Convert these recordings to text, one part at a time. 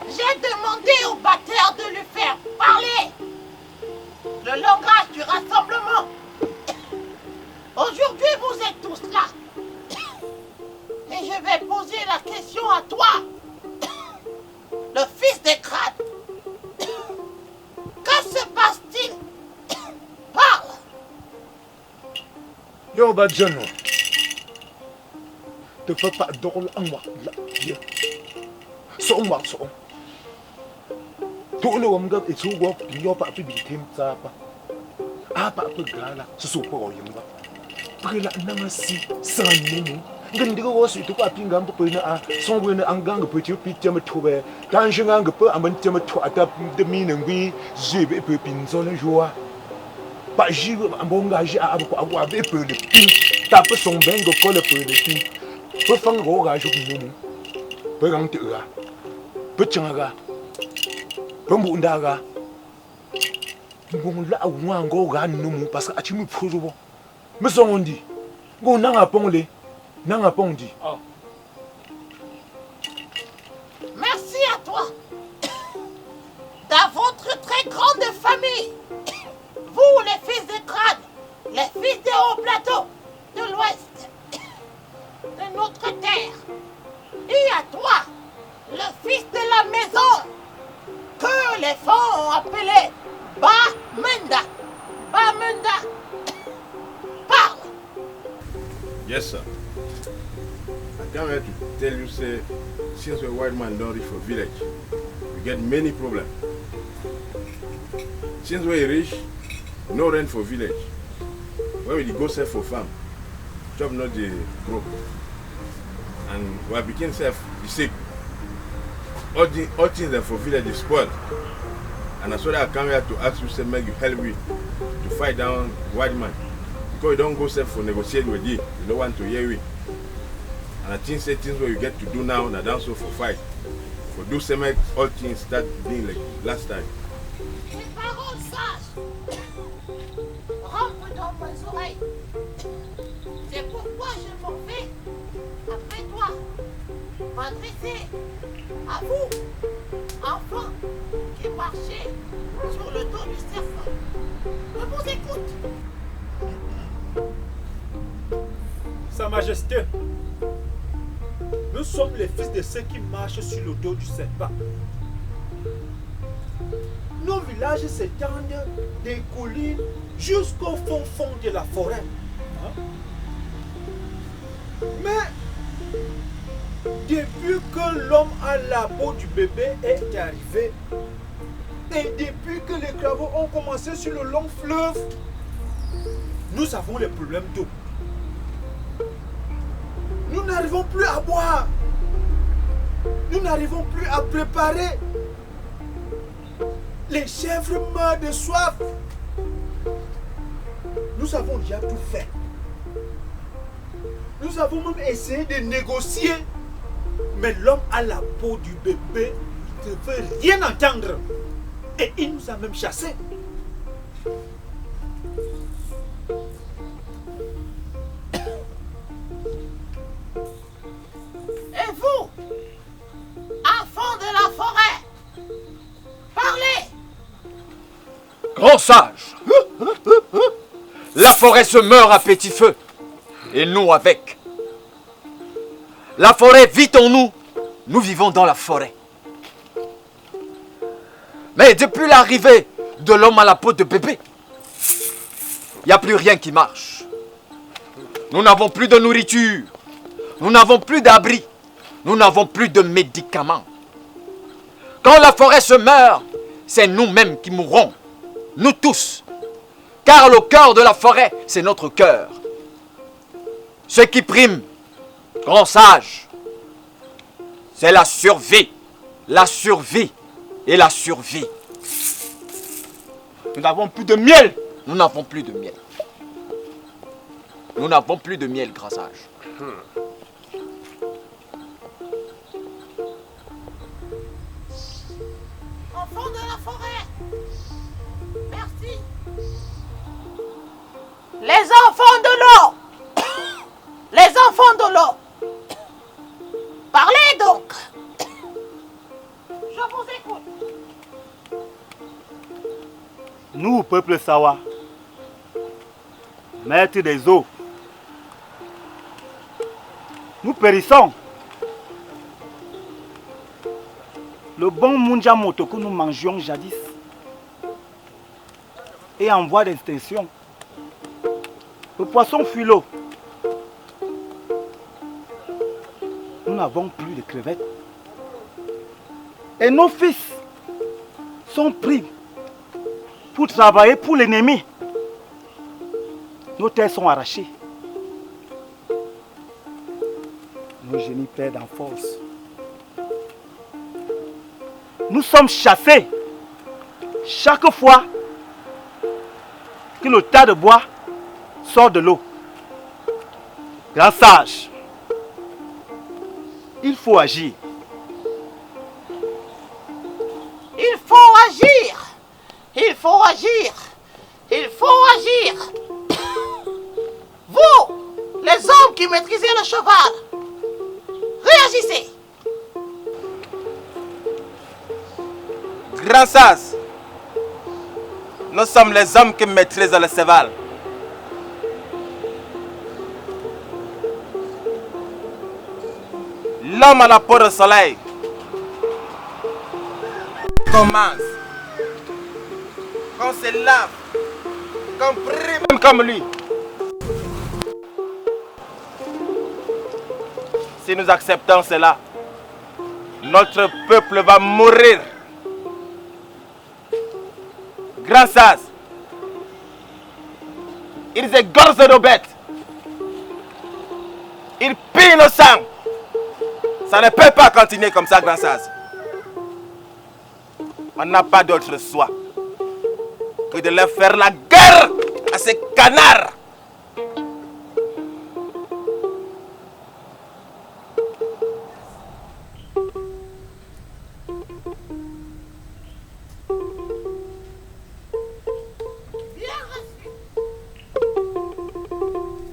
J'ai demandé au batteur de lui faire parler le langage du rassemblement. Aujourd'hui, vous êtes tous là. Et je vais poser la question à toi, le fils des crânes. Que se passe-t-il? Parle. Yo, Badjano. Te fais pas drôle en moi. So moi, so. Tout le monde est sous moi, puis yo pas plus de thème ça pas. Ah, pas peu gala, ce sont pas yamba. Prela nanga si sans nous. Gandigo was itu pa pingam po na a songwe na angang po ti pitia me tobe. Dan jengang po amantia me to ata de minengwi jebe pe pinzo na joa. Ba jibe ambonga ji a ko agwa be pe le pin. Ta pe song bengo ko le pe le pin. Pe fang go ga ju mu. Pe gang ti ga. Pe changa. Pe mu ndaga. Ngon la wa ngo ga numu parce que achimu projo. Me songondi. Ngo nanga pongle. Nanga pondi. Oh. Merci à toi. Dans votre très grande famille, vous les fils des crânes, les fils des hauts plateaux de l'ouest de notre terre, et à toi, le fils de la maison, que les femmes ont appelé Bamenda. Bamenda. Parle. Yes, sir. I come here to tell you, say, since the white man don't reach for village, we get many problems. Since we reach, no rent for village. When we go sell for farm, job not the grow. And we begin self the sick. All things that for village is spoiled. And that's why I come here to ask you, say, make you help me to fight down white man. Because you don't go self for negotiate with you. You don't want to hear me. And I think say things what you get to do now, now that's so for fight. For do some make all things start being like last time. Les paroles sages rentrent dans mes oreilles. C'est pourquoi je m'en vais après toi m'adresser à vous, enfants qui marchez sur le dos du serpent. Je vous écoute. Sa Majesté, nous sommes les fils de ceux qui marchent sur le dos du serpent. Nos villages s'étendent des collines jusqu'au fond de la forêt. Mais depuis que l'homme à la peau du bébé est arrivé, et depuis que les travaux ont commencé sur le long fleuve, nous avons les problèmes d'eau. Nous n'arrivons plus à boire. Nous n'arrivons plus à préparer. Les chèvres meurent de soif. Nous avons déjà tout fait. Nous avons même essayé de négocier. Mais l'homme à la peau du bébé ne veut rien entendre. Et il nous a même chassés. Et vous, enfants de la forêt, parlez. Grand sage, la forêt se meurt à petit feu, et nous avec. La forêt vit en nous, nous vivons dans la forêt. Mais depuis l'arrivée de l'homme à la peau de bébé, il n'y a plus rien qui marche. Nous n'avons plus de nourriture, nous n'avons plus d'abri, nous n'avons plus de médicaments. Quand la forêt se meurt, c'est nous-mêmes qui mourrons, nous tous. Car le cœur de la forêt, c'est notre cœur. Ce qui prime, grand sage, c'est la survie et la survie. Nous n'avons plus de miel. Nous n'avons plus de miel. Nous n'avons plus de miel, grand sage. Enfants de la forêt, merci. Les enfants de l'eau, les enfants de l'eau, parlez donc. Je vous écoute. Nous, peuple Sawa, maîtres des eaux, nous périssons. Le bon Munjamoto que nous mangions jadis est en voie d'extinction. Le poisson fuit l'eau. Nous n'avons plus de crevettes. Et nos fils sont pris pour travailler pour l'ennemi. Nos terres sont arrachées. Nos génies perdent en force. Nous sommes chassés chaque fois que le tas de bois sort de l'eau. Grand sage, il faut agir. Il faut agir. Il faut agir. Il faut agir. Vous, les hommes qui maîtrisez le cheval, réagissez. Grand sas, nous sommes les hommes qui maîtrisent le cheval. L'homme à la peau de soleil commence. Qu'on se lave, qu'on prie même comme lui. Si nous acceptons cela, notre peuple va mourir. Grand sas, ils égorgent nos bêtes. Ils pillent le sang. Ça ne peut pas continuer comme ça, grand sas. On n'a pas d'autre choix que de leur faire la guerre à ces canards. Bien reçu.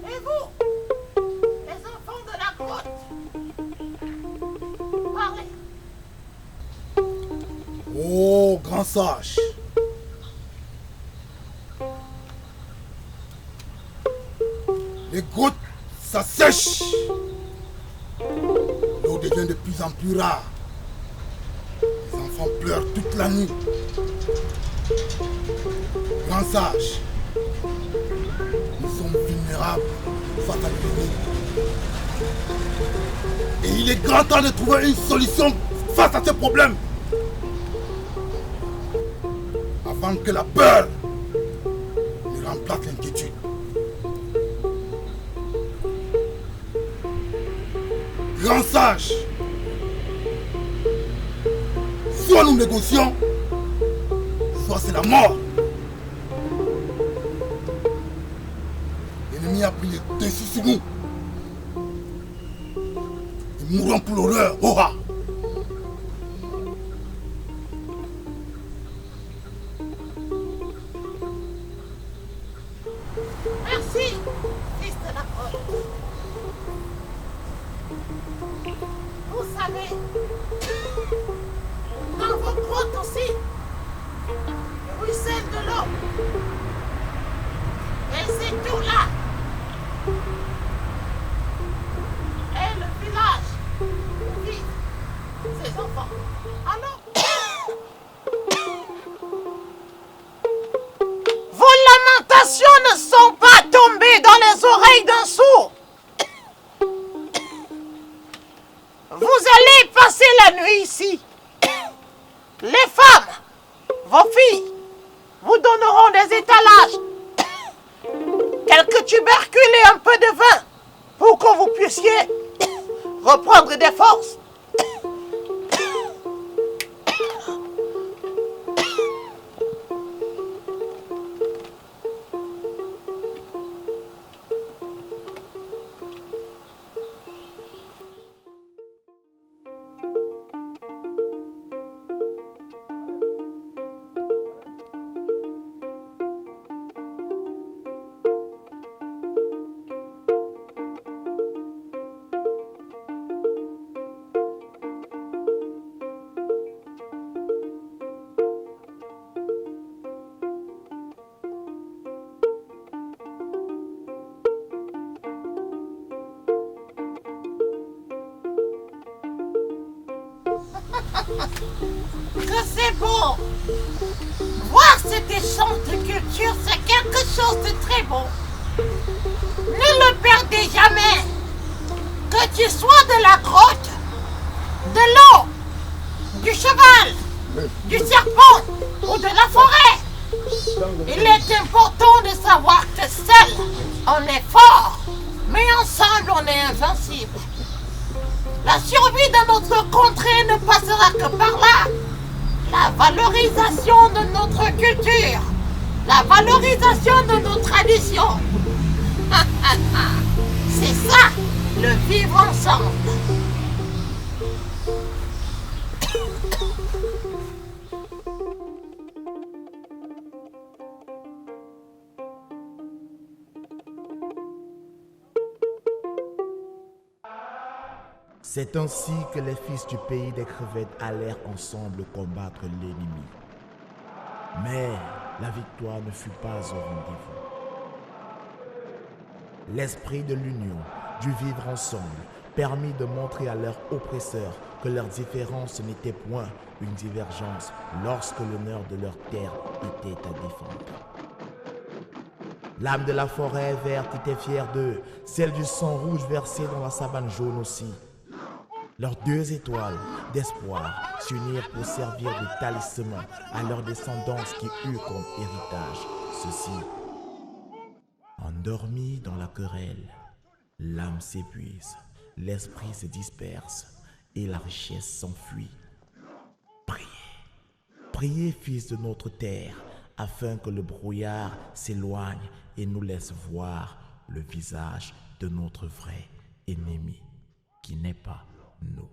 Et vous, les enfants de la grotte, parlez. Oh, grand sage. Les gouttes s'assèchent. L'eau devient de plus en plus rare. Les enfants pleurent toute la nuit. Grand sage, nous sommes vulnérables face à l'ennemi. Et il est grand temps de trouver une solution face à ce problème. Avant que la peur ne remplace l'inquiétude. Grand sage, soit nous négocions, soit c'est la mort. L'ennemi a pris le dessus sur nous. Nous mourrons pour l'horreur. Oh, ah. Merci, fils de la grotte. Vous savez, dans vos grottes aussi, il ruisselle de l'eau. Et c'est tout là. Et le village où vivent ces enfants. Alors, vos lamentations ne sont pas tombées dans les oreilles d'un sourd. Vous allez passer la nuit ici. Les femmes, vos filles, vous donneront des étalages, quelques tubercules et un peu de vin pour que vous puissiez reprendre des forces. que c'est beau. Voir cet échange de culture, c'est quelque chose de très beau. Ne le perdez jamais. Que tu sois de la grotte, de l'eau, du cheval, du serpent ou de la forêt. Il est important de savoir que seul on est fort, mais ensemble on est invincible. La survie de notre contrée ne passera que par là. La valorisation de notre culture, la valorisation de nos traditions. C'est ça, le vivre ensemble. C'est ainsi que les fils du pays des crevettes allèrent ensemble combattre l'ennemi. Mais la victoire ne fut pas au rendez-vous. L'esprit de l'union, du vivre ensemble, permit de montrer à leurs oppresseurs que leur différence n'était point une divergence lorsque l'honneur de leur terre était à défendre. L'âme de la forêt verte était fière d'eux, celle du sang rouge versé dans la savane jaune aussi. Leurs deux étoiles d'espoir s'unirent pour servir de talisman à leur descendance qui eut comme héritage ceci. Endormis dans la querelle, l'âme s'épuise, l'esprit se disperse et la richesse s'enfuit. Priez, priez, fils de notre terre, afin que le brouillard s'éloigne et nous laisse voir le visage de notre vrai ennemi, qui n'est pas nous.